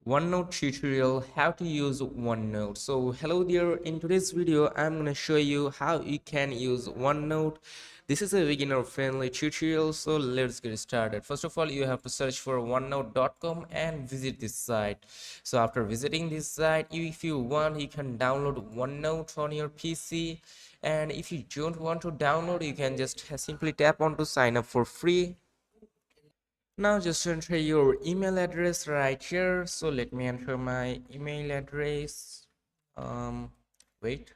OneNote tutorial, how to use OneNote. So hello there, in today's video I'm going to show you how you can use OneNote. This is a beginner friendly tutorial, so let's get started. First of all, you have to search for onenote.com and visit this site. So after visiting this site, if you want, you can download OneNote on your PC, and if you don't want to download, you can just simply tap on to sign up for free. Now just enter your email address right here. So let me enter my email address. Um, Wait.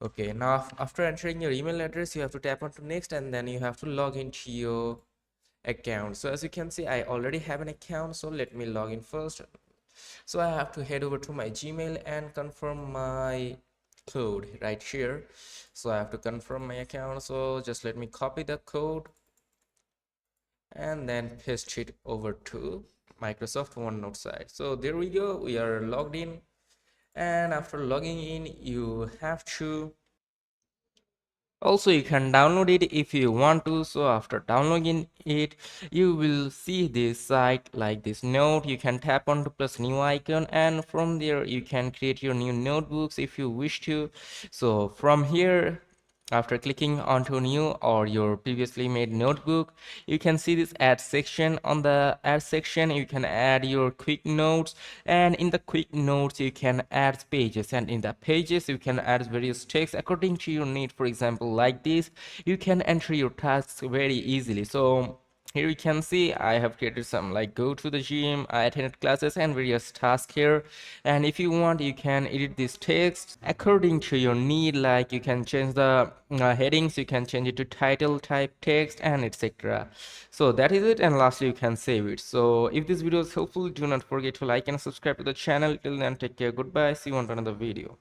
Okay, now after entering your email address, you have to tap on to next, and then you have to log into your account. So as you can see, I already have an account. So let me log in first. So I have to head over to my Gmail and confirm my code right here. So I have to confirm my account. So just let me copy the code and then paste it over to Microsoft OneNote site. So there we go, we are logged in, and after logging in you have to also you can download it if you want to. So after downloading it, you will see this site like this note. You can tap on to plus new icon, and from there you can create your new notebooks if you wish to. So from here, after clicking onto new or your previously made notebook, you can see this add section. On the add section, you can add your quick notes, and in the quick notes you can add pages, and in the pages you can add various text according to your need. For example, like this, you can enter your tasks very easily. So here you can see I have created some like go to the gym, I attended classes, and various tasks here. And if you want, you can edit this text according to your need. Like you can change the headings, you can change it to title type text and etc. So that is it, and lastly you can save it. So if this video is helpful, do not forget to like and subscribe to the channel. Till then, take care, goodbye, see you on another video.